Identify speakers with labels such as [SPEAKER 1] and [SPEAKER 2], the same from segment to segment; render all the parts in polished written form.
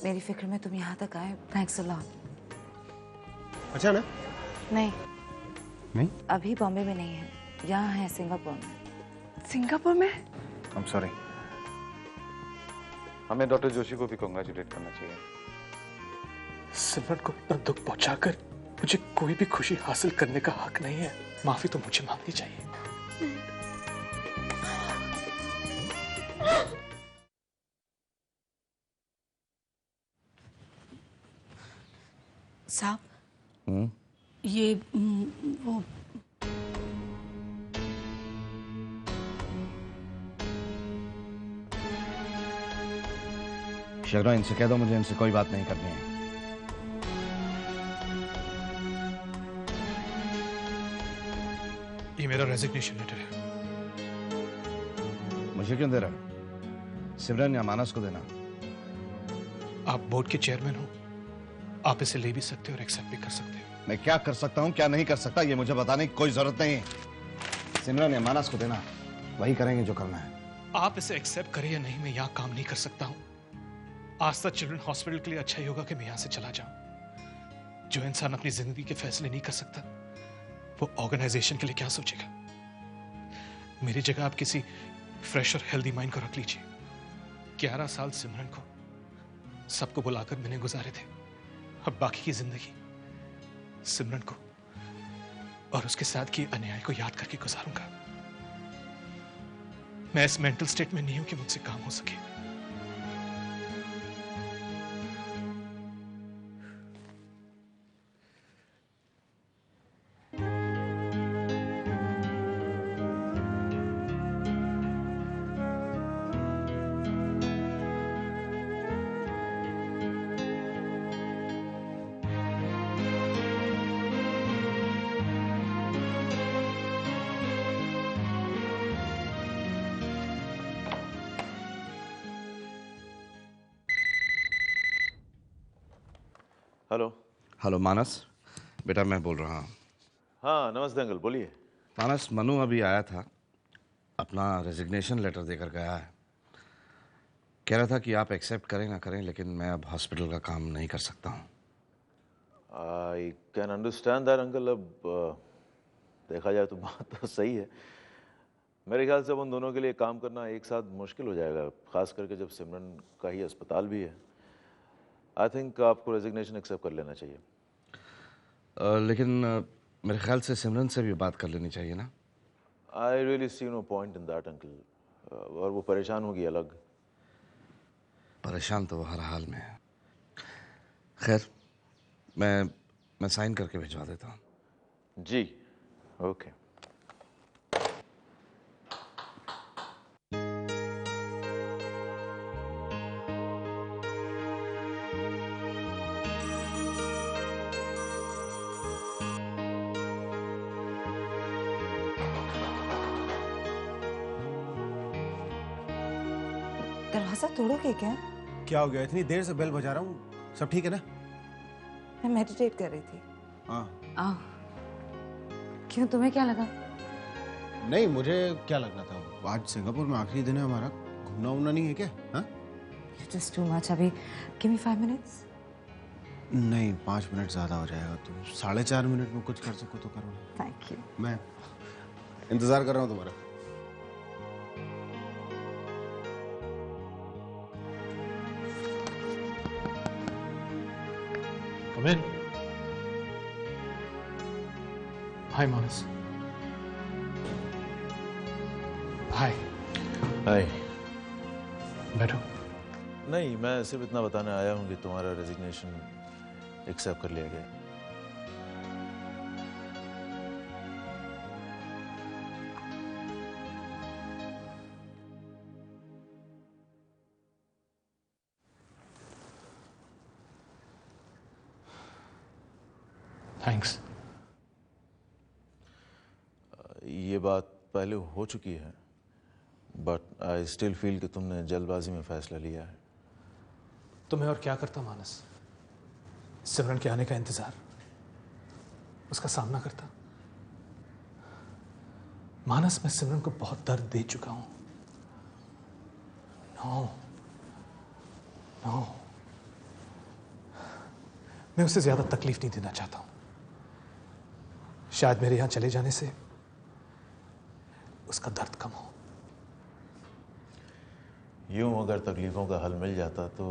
[SPEAKER 1] मेरी फिक्र में तुम यहाँ तक आए, थैंक्स अ लॉट।
[SPEAKER 2] अच्छा ना?
[SPEAKER 1] नहीं
[SPEAKER 2] नहीं,
[SPEAKER 1] अभी बॉम्बे में नहीं है, यहाँ है सिंगापुर में।
[SPEAKER 3] सिंगापुर में?
[SPEAKER 4] I'm sorry। हमें डॉक्टर जोशी को भी कॉन्ग्रेचुलेट करना चाहिए।
[SPEAKER 5] सिमरन को इतना दुख पहुंचाकर मुझे कोई भी खुशी हासिल करने का हक नहीं है। माफी तो मुझे मांगनी चाहिए।
[SPEAKER 3] साहब, ये वो
[SPEAKER 6] शगरा, इनसे कह दो मुझे इनसे कोई बात नहीं करनी है।
[SPEAKER 5] ये मेरा रेजिग्नेशन लेटर है।
[SPEAKER 6] मुझे क्यों दे रहा है? सिमरन या मानस को देना।
[SPEAKER 5] आप बोर्ड के चेयरमैन हो, आप इसे ले भी सकते हो और एक्सेप्ट भी कर सकते हो।
[SPEAKER 6] मैं क्या कर सकता हूँ क्या नहीं कर सकता ये मुझे बताने की कोई जरूरत नहीं है। सिमरन या मानस को देना, वही करेंगे जो करना है।
[SPEAKER 5] आप इसे एक्सेप्ट करें या नहीं, मैं यहाँ काम नहीं कर सकता हूँ। आस्था चिल्ड्रन हॉस्पिटल के लिए अच्छा ही होगा कि मैं यहाँ से चला जाऊं। जो इंसान अपनी जिंदगी के फैसले नहीं कर सकता, वो ऑर्गेनाइजेशन के लिए क्या सोचेगा। मेरी जगह आप किसी फ्रेश और हेल्दी माइंड को रख लीजिए। 11 साल सिमरन को सबको बुलाकर मैंने गुजारे थे। अब बाकी की जिंदगी सिमरन को और उसके साथ की अन्याय को याद करके गुजारूंगा। मैं इस मेंटल स्टेट में नहीं हूं कि मुझसे काम हो सके।
[SPEAKER 7] हेलो।
[SPEAKER 6] हेलो मानस, बेटा मैं बोल रहा हूँ।
[SPEAKER 7] हाँ नमस्ते अंकल, बोलिए।
[SPEAKER 6] मानस, मनु अभी आया था, अपना रेजिग्नेशन लेटर देकर गया है। कह रहा था कि आप एक्सेप्ट करें ना करें, लेकिन मैं अब हॉस्पिटल का काम नहीं कर सकता हूँ।
[SPEAKER 7] I can understand that uncle. अब देखा जाए तो बात तो सही है। मेरे ख्याल से अब उन दोनों के लिए काम करना एक साथ मुश्किल हो जाएगा, खास करके जब सिमरन का ही अस्पताल भी है। आई थिंक आपको रेजिग्नेशन एक्सेप्ट कर लेना चाहिए।
[SPEAKER 6] लेकिन मेरे ख्याल से सिमरन से भी बात कर लेनी चाहिए ना।
[SPEAKER 7] I really see no point in that uncle. और वो परेशान होगी अलग।
[SPEAKER 6] परेशान तो वो हर हाल में है। खैर, मैं साइन करके भिजवा देता हूँ।
[SPEAKER 7] जी ओके।
[SPEAKER 1] दरवाजा तोड़ोगे क्या?
[SPEAKER 2] क्या हो गया? इतनी देर से बेल बजा रहा हूँ, सब ठीक है ना?
[SPEAKER 1] मैं मेडिटेट कर रही थी।
[SPEAKER 2] हाँ।
[SPEAKER 1] आओ। क्यों, तुम्हें क्या लगा?
[SPEAKER 2] नहीं, मुझे क्या लगना था, आज सिंगापुर में आखिरी दिन है हमारा, घूमना वूमना नहीं है क्या? हाँ?
[SPEAKER 1] Just too much। अभी give me 5 minutes।
[SPEAKER 2] नहीं, 5 मिनट ज्यादा हो जाएगा। तो 4.5 मिनट में कुछ कर सको तो करो।
[SPEAKER 1] Thank you।
[SPEAKER 2] मैं इंतजार कर रहा हूँ तुम्हारा।
[SPEAKER 5] Come in। Hi Manas. Hi।
[SPEAKER 7] हाय।
[SPEAKER 5] बैठो।
[SPEAKER 7] नहीं, मैं सिर्फ इतना बताने आया हूँ कि तुम्हारा रेजिग्नेशन एक्सेप्ट कर लिया गया।
[SPEAKER 5] थैंक्स।
[SPEAKER 7] ये बात पहले हो चुकी है, बट आई स्टिल फील कि तुमने जल्दबाजी में फैसला लिया है।
[SPEAKER 5] तो मैं और क्या करता मानस? सिमरन के आने का इंतजार, उसका सामना करता। मानस, मैं सिमरन को बहुत दर्द दे चुका हूं। नो नो, मैं उसे ज्यादा तकलीफ नहीं देना चाहता हूं। शायद मेरे यहां चले जाने से उसका दर्द कम हो।
[SPEAKER 7] यूं अगर तकलीफों का हल मिल जाता तो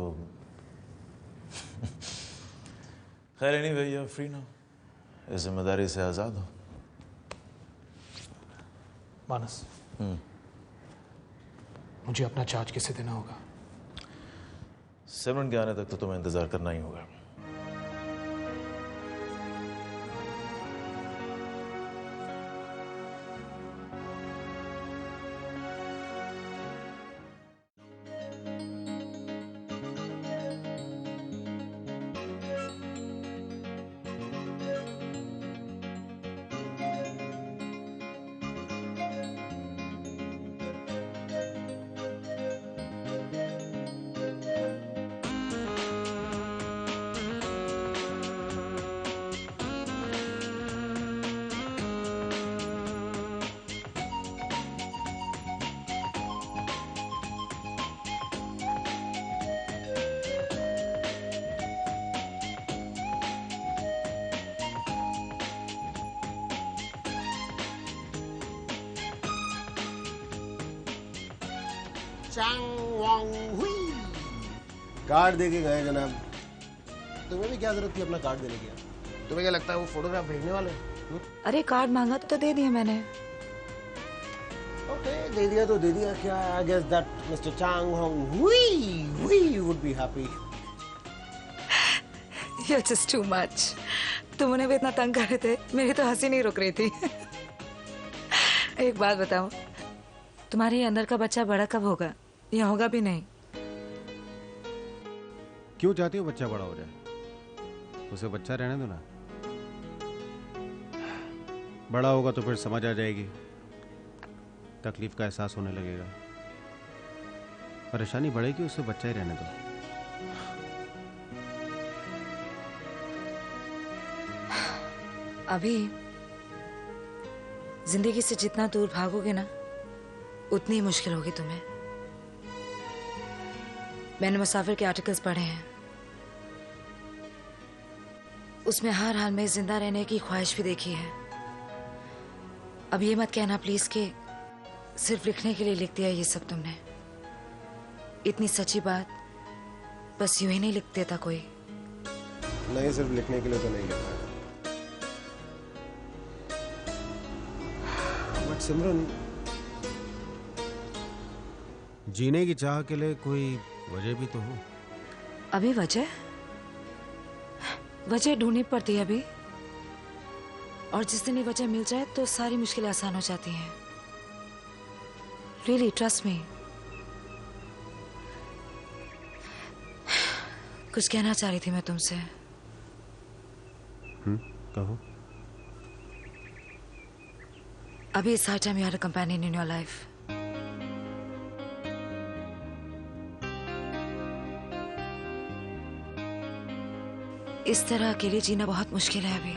[SPEAKER 7] खैर नहीं भैया, फ्री ना, इस जिम्मेदारी से आजाद हो।
[SPEAKER 5] मानस, मुझे अपना चार्ज किसे देना होगा?
[SPEAKER 7] सिमरन के आने तक तो तुम्हें इंतजार करना ही होगा।
[SPEAKER 2] कार्ड दे के गए जनाब। तुम्हें भी क्या जरूरत थी अपना कार्ड देने की? तुम्हें क्या लगता है वो फोटोग्राफ भेजने वाले?
[SPEAKER 1] अरे कार्ड मांगा तो दे दिया मैंने।
[SPEAKER 2] ओके, दे दिया तो दे दिया। क्या I guess that mister Chang Hong we would be happy.
[SPEAKER 1] You're just too much. तुम उन्हें भी इतना तंग कर रहे थे, मेरी तो हंसी नहीं रुक रही थी। एक बात बताओ, तुम्हारे अंदर का बच्चा बड़ा कब होगा? या होगा भी नहीं?
[SPEAKER 2] क्यों चाहती हो बच्चा बड़ा हो जाए? उसे बच्चा रहने दो ना। बड़ा होगा तो फिर समझ आ जाएगी, तकलीफ का एहसास होने लगेगा। परेशानी बढ़ेगी, उसे बच्चा ही रहने दो।
[SPEAKER 1] अभी जिंदगी से जितना दूर भागोगे ना, उतनी ही मुश्किल होगी तुम्हें। मैंने मुसाफिर के आर्टिकल्स पढ़े हैं, उसमें हर हाल में जिंदा रहने की ख्वाहिश भी देखी है। अब ये मत कहना प्लीज कि सिर्फ लिखने के लिए लिख दिया ये सब तुमने। इतनी सच्ची बात बस यूं ही नहीं लिख देता कोई।
[SPEAKER 2] नहीं, सिर्फ लिखने के लिए तो नहीं लिखा। बट सिमरन, जीने की चाह के लिए कोई वजह भी तो हो।
[SPEAKER 1] अभी वजह ढूंढनी पड़ती है अभी, और जिस दिन ये वजह मिल जाए तो सारी मुश्किलें आसान हो जाती हैं। Really trust me. कुछ कहना चाह रही थी मैं तुमसे।
[SPEAKER 2] कहो।
[SPEAKER 1] अभी इस time you are a companion in your life. इस तरह अकेले जीना बहुत मुश्किल है अभी।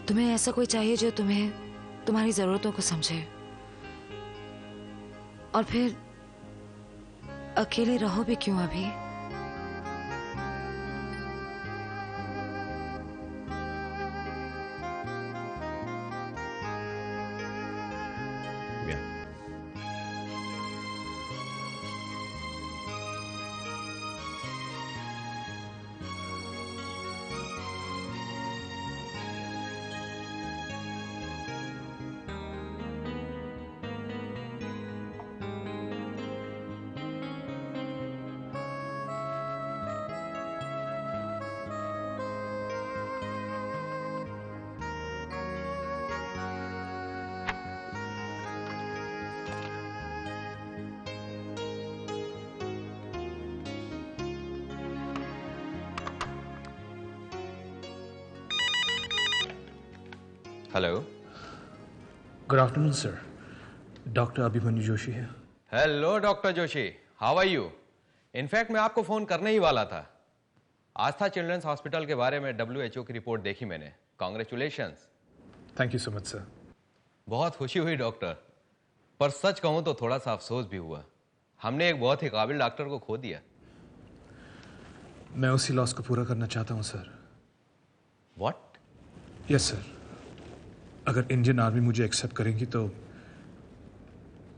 [SPEAKER 1] तुम्हें ऐसा कोई चाहिए जो तुम्हें तुम्हारी जरूरतों को समझे, और फिर अकेले रहो भी क्यों अभी?
[SPEAKER 8] Hello,
[SPEAKER 5] good afternoon sir, doctor Abhimanyu Joshi है।
[SPEAKER 8] Hello doctor Joshi, how are you? In fact मैं आपको फोन करने ही वाला था। आस्था चिल्ड्रंस हॉस्पिटल के बारे में WHO की रिपोर्ट देखी मैंने। Congratulations.
[SPEAKER 5] Thank you so much sir.
[SPEAKER 8] बहुत खुशी हुई डॉक्टर, पर सच कहूं तो थोड़ा सा अफसोस भी हुआ। हमने एक बहुत ही काबिल डॉक्टर को खो दिया।
[SPEAKER 5] मैं उसी लॉस को पूरा करना चाहता हूं सर।
[SPEAKER 8] व्हाट?
[SPEAKER 5] Yes sir. अगर इंडियन आर्मी मुझे एक्सेप्ट करेंगी तो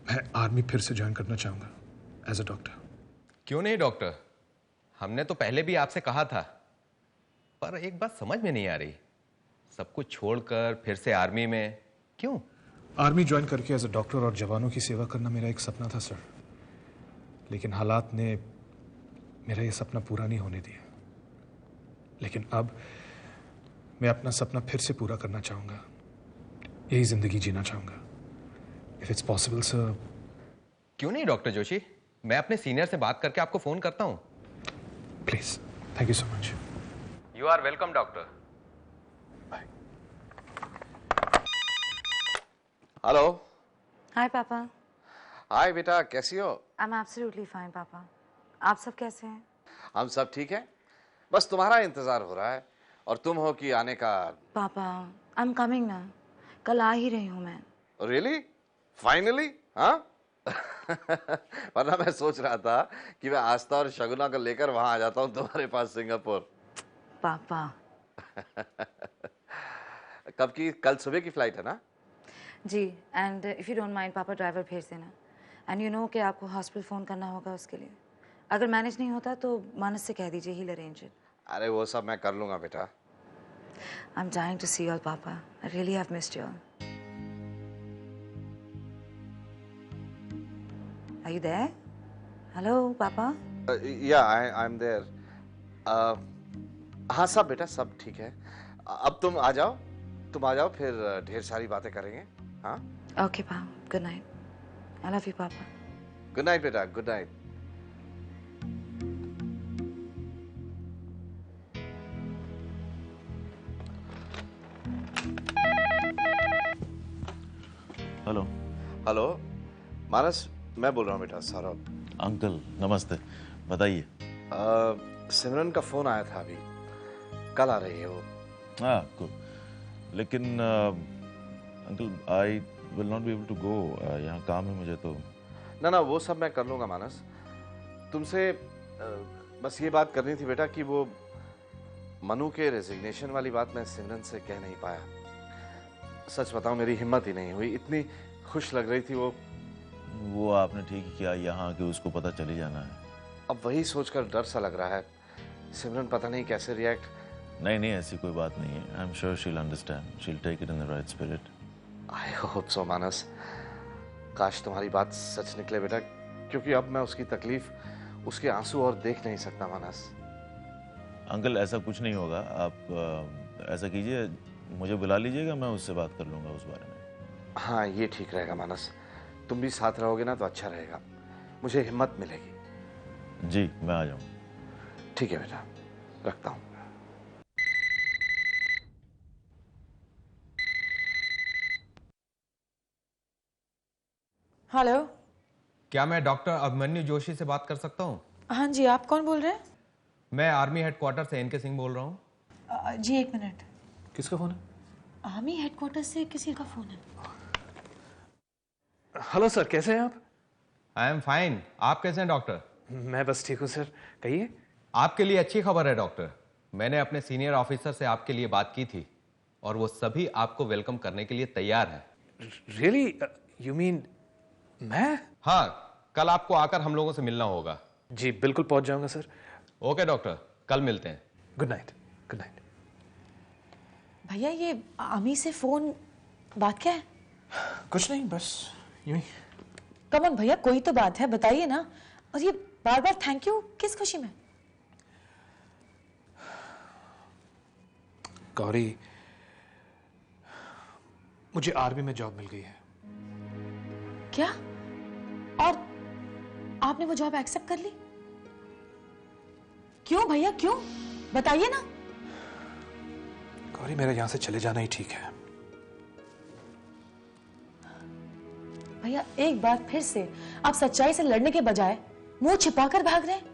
[SPEAKER 5] मैं आर्मी फिर से ज्वाइन करना चाहूंगा एज अ डॉक्टर।
[SPEAKER 8] क्यों नहीं डॉक्टर, हमने तो पहले भी आपसे कहा था, पर एक बात समझ में नहीं आ रही, सब कुछ छोड़कर फिर से आर्मी में क्यों?
[SPEAKER 5] आर्मी ज्वाइन करके एज अ डॉक्टर और जवानों की सेवा करना मेरा एक सपना था सर, लेकिन हालात ने मेरा ये सपना पूरा नहीं होने दिया। लेकिन अब मैं अपना सपना फिर से पूरा करना चाहूंगा, यही जिंदगी जीना चाहूंगा। If it's possible sir.
[SPEAKER 8] क्यों नहीं डॉक्टर जोशी, मैं अपने सीनियर से बात करके आपको फोन करता हूं।
[SPEAKER 5] Please, thank you so much.
[SPEAKER 8] You are welcome doctor.
[SPEAKER 6] Hello.
[SPEAKER 1] Hi papa.
[SPEAKER 6] Hi बेटा, कैसी हो?
[SPEAKER 1] आई एम एब्सोल्युटली फाइन पापा। आप सब कैसे हैं?
[SPEAKER 6] हम सब ठीक हैं, बस तुम्हारा इंतजार हो रहा है और तुम हो कि आने का।
[SPEAKER 1] पापा आई एम कमिंग ना, कल आ ही रही हूँ मैं।
[SPEAKER 6] रियली? फाइनली? हाँ? वरना मैं सोच रहा था कि मैं आस्था और शगुना को लेकर वहां आ जाता हूँ तुम्हारे पास सिंगापुर।
[SPEAKER 1] पापा
[SPEAKER 6] कब की? कल सुबह की फ्लाइट है ना?
[SPEAKER 1] जी, and if you don't mind papa driver भेज देना। एंड यू नो कि आपको हॉस्पिटल फ़ोन करना होगा उसके लिए। अगर मैनेज नहीं होता तो मानस से कह दीजिए, ही अरेंज इट।
[SPEAKER 6] अरे वो सब मैं कर लूंगा बेटा।
[SPEAKER 1] I am dying to see you all papa. I really have missed you all. Are you there? Hello papa.
[SPEAKER 6] Yeah I am there. हाँ सब बेटा, सब ठीक है। अब तुम आ जाओ, फिर ढेर सारी बातें करेंगे। हाँ
[SPEAKER 1] ओके पापा, good night. I love you पापा।
[SPEAKER 6] गुड नाइट बेटा, गुड नाइट।
[SPEAKER 7] हेलो।
[SPEAKER 6] हेलो मानस, मैं बोल रहा हूँ बेटा, सौरभ।
[SPEAKER 7] अंकल नमस्ते, बताइए।
[SPEAKER 6] सिमरन का फोन आया था अभी, कल आ रही है वो।
[SPEAKER 7] हाँ गुड, लेकिन uncle I will not be able to go, यहाँ काम है मुझे तो।
[SPEAKER 6] ना वो सब मैं कर लूंगा मानस। तुमसे बस ये बात करनी थी बेटा कि वो मनु के रेजिग्नेशन वाली बात मैं सिमरन से कह नहीं पाया। सच बताऊं, मेरी हिम्मत ही नहीं हुई, इतनी खुश लग रही थी वो
[SPEAKER 7] आपने ठीक ही किया, यहाँ आके उसको पता चली जाना है।
[SPEAKER 6] अब वही सोचकर डर सा लग रहा है, सिमरन पता नहीं कैसे रिएक्ट।
[SPEAKER 7] नहीं ऐसी कोई बात नहीं है। I am sure she will understand, she will take it in the right spirit.
[SPEAKER 6] I hope so Manas. काश तुम्हारी बात सच निकले बेटा, क्योंकि अब मैं उसकी तकलीफ, उसके आंसू और देख नहीं सकता मानस।
[SPEAKER 7] अंकल ऐसा कुछ नहीं होगा, आप ऐसा कीजिए, मुझे बुला लीजिएगा, मैं उससे बात कर लूंगा उस बारे में।
[SPEAKER 6] हाँ ये ठीक रहेगा मानस, तुम भी साथ रहोगे ना तो अच्छा रहेगा, मुझे हिम्मत मिलेगी।
[SPEAKER 7] जी मैं आ जाऊँ।
[SPEAKER 6] ठीक है बेटा, रखता हूँ।
[SPEAKER 9] हेलो।
[SPEAKER 8] क्या मैं डॉक्टर अभिमन्यु जोशी से बात कर सकता हूँ?
[SPEAKER 9] हाँ जी, आप कौन बोल रहे हैं?
[SPEAKER 8] मैं आर्मी हेडक्वार्टर से एनके सिंह बोल रहा हूँ।
[SPEAKER 9] जी एक मिनट।
[SPEAKER 5] किसका फोन है?
[SPEAKER 9] आर्मी हेडक्वार्टर से किसी का फोन है।
[SPEAKER 5] हेलो सर, कैसे हैं आप?
[SPEAKER 8] आई एम फाइन, आप कैसे हैं डॉक्टर?
[SPEAKER 5] मैं बस ठीक हूँ सर, कहिए।
[SPEAKER 8] आपके लिए अच्छी खबर है डॉक्टर, मैंने अपने सीनियर ऑफिसर से आपके लिए बात की थी और वो सभी आपको वेलकम करने के लिए तैयार हैं।
[SPEAKER 5] रियली? यू मीन मैं?
[SPEAKER 8] हाँ, कल आपको आकर हम लोगों से मिलना होगा।
[SPEAKER 5] जी बिल्कुल पहुंच जाऊंगा सर।
[SPEAKER 8] ओके डॉक्टर, कल मिलते हैं।
[SPEAKER 5] Good night. Good night.
[SPEAKER 9] भैया ये आर्मी से फोन, बात क्या है?
[SPEAKER 5] कुछ नहीं, बस यूं ही।
[SPEAKER 9] कम ऑन भैया, कोई तो बात है, बताइए ना। और ये बार बार थैंक यू किस खुशी में?
[SPEAKER 5] गौरी, मुझे आर्मी में जॉब मिल गई है।
[SPEAKER 9] क्या? और आपने वो जॉब एक्सेप्ट कर ली? क्यों भैया, क्यों? बताइए ना।
[SPEAKER 5] गौरी, मेरा यहां से चले जाना ही ठीक है।
[SPEAKER 9] भैया एक बार फिर से आप सच्चाई से लड़ने के बजाय मुंह छिपाकर भाग रहे हैं।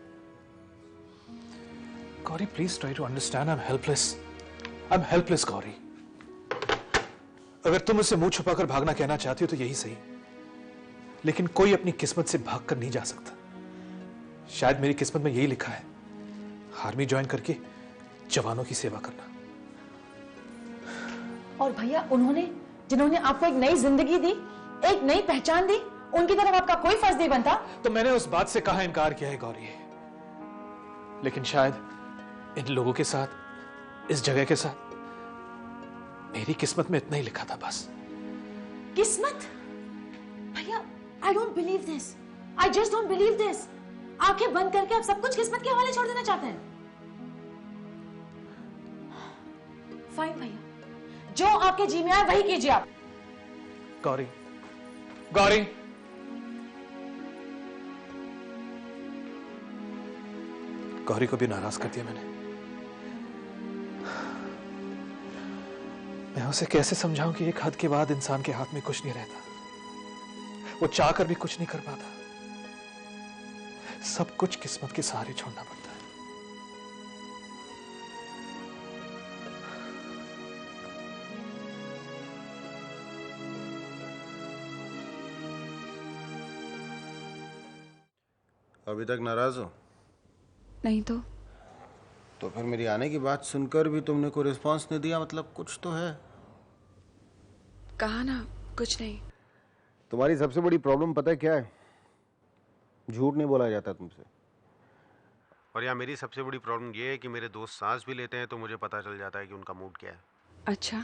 [SPEAKER 5] Gauri please try to understand, I am helpless. I am helpless Gauri. अगर तुम मुझसे मुंह छुपाकर भागना कहना चाहती हो तो यही सही, लेकिन कोई अपनी किस्मत से भागकर नहीं जा सकता। शायद मेरी किस्मत में यही लिखा है, आर्मी ज्वाइन करके जवानों की सेवा करना।
[SPEAKER 9] और भैया उन्होंने, जिन्होंने आपको एक नई जिंदगी दी, एक नई पहचान दी, उनकी तरफ आपका कोई फर्ज नहीं बनता।
[SPEAKER 5] तो मैंने उस बात से कहा इनकार किया है गौरी, लेकिन शायद इन लोगों के साथ, इस जगह के साथ मेरी किस्मत में इतना ही लिखा था बस।
[SPEAKER 9] किस्मत? भैया I don't believe this, I just don't believe this. आंखें बंद करके आप सब कुछ किस्मत के हवाले छोड़ देना चाहते हैं? फाइन भैया, जो आपके जी में आए वही कीजिए आप।
[SPEAKER 5] गौरी, गौरी, गौरी को भी नाराज कर दिया मैंने। मैं उसे कैसे समझाऊं कि एक हद के बाद इंसान के हाथ में कुछ नहीं रहता, वो चाहकर भी कुछ नहीं कर पाता, सब कुछ किस्मत के सहारे छोड़ना पड़ता है।
[SPEAKER 2] अभी तक नाराज हो?
[SPEAKER 3] नहीं
[SPEAKER 2] तो फिर मेरी आने की बात सुनकर भी तुमने कोई रिस्पांस नहीं दिया, मतलब कुछ तो है।
[SPEAKER 3] कहा ना कुछ नहीं।
[SPEAKER 2] तुम्हारी सबसे बड़ी प्रॉब्लम पता है क्या है? झूठ नहीं बोला जाता तुमसे। और या मेरी सबसे बड़ी प्रॉब्लम ये है कि मेरे दोस्त सांस भी लेते हैं तो मुझे पता चल जाता है कि उनका मूड क्या है।
[SPEAKER 3] अच्छा।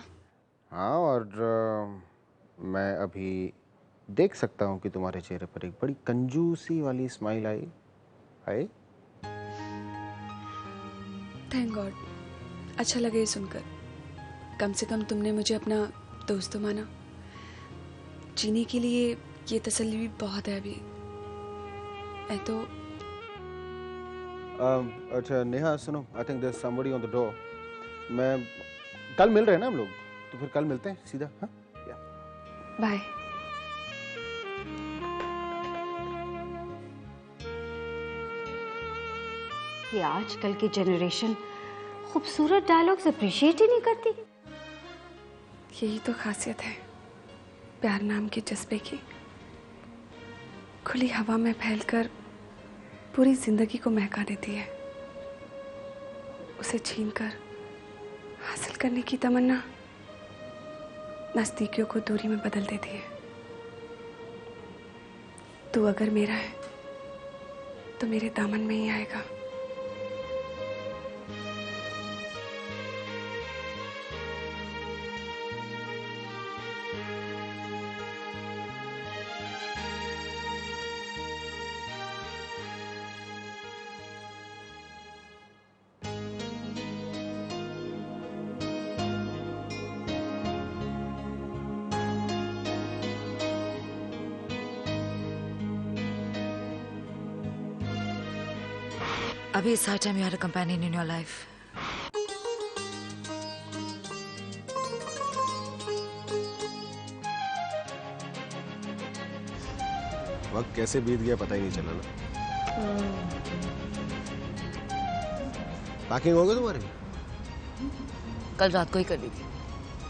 [SPEAKER 2] हाँ, और मैं अभी देख सकता हूँ कि तुम्हारे चेहरे पर एक बड़ी कंजूसी वाली स्माइल आई।
[SPEAKER 3] थैंक गॉड, अच्छा लगे ये सुनकर। कम से कम तुमने मुझे अपना दोस्त तो माना। जीने के लिए ये तसल्ली भी बहुत है अभी। मैं तो
[SPEAKER 2] अच्छा नेहा सुनो, I think there is somebody on the door. मैं कल मिल रहे हैं ना हम लोग, तो फिर कल मिलते हैं सीधा। हाँ,
[SPEAKER 3] बाय।
[SPEAKER 10] कि आजकल की जनरेशन खूबसूरत डायलॉग्स अप्रिशिएट ही नहीं करती।
[SPEAKER 3] यही तो खासियत है प्यार नाम के जज्बे की। खुली हवा में फैलकर पूरी जिंदगी को महका देती है। उसे छीनकर हासिल करने की तमन्ना नजदीकियों को दूरी में बदल देती है। तू अगर मेरा है तो मेरे दामन में ही आएगा।
[SPEAKER 1] Abhi, it's high time you had a companion in your life.
[SPEAKER 2] वक्त कैसे बीत गया पता ही नहीं चला ना। पैकिंग हो गई तुम्हारी?
[SPEAKER 1] कल रात को ही कर दी थी।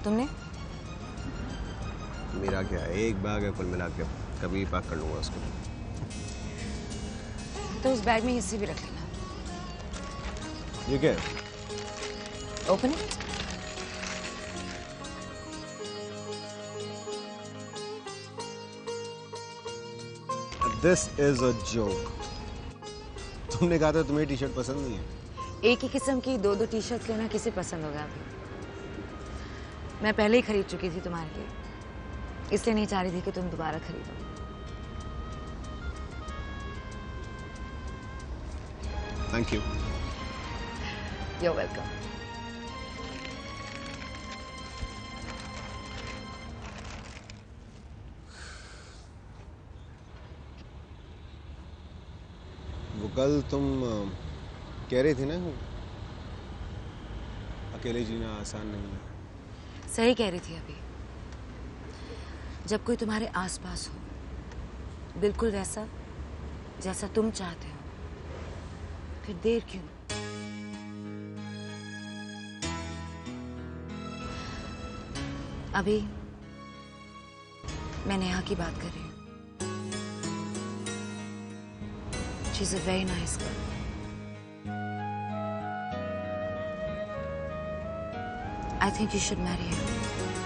[SPEAKER 1] तुमने?
[SPEAKER 2] मेरा क्या है, एक बैग है कुल मिला के, कभी पैक कर लूंगा उसको।
[SPEAKER 1] तो उस बैग में हिस्से भी रख लेना।
[SPEAKER 2] ये क्या है?
[SPEAKER 1] Open it.
[SPEAKER 2] This is a joke. तुमने कहा था तुम्हें टी शर्ट पसंद नहीं है।
[SPEAKER 1] एक ही किस्म की दो टी शर्ट लेना किसे पसंद होगा अभी? मैं पहले ही खरीद चुकी थी तुम्हारे लिए, इसलिए नहीं चाह रही थी कि तुम दोबारा खरीदो।
[SPEAKER 2] Thank you.
[SPEAKER 1] You're welcome.
[SPEAKER 2] वो कल तुम कह रही थी ना, अकेले जीना आसान नहीं है।
[SPEAKER 1] सही कह रही थी अभी। जब कोई तुम्हारे आसपास हो, बिल्कुल वैसा जैसा तुम चाहते हो, फिर देर क्यों? अभी मैं नेहा की बात कर रही हूँ। She's a very nice girl. I think you should marry her.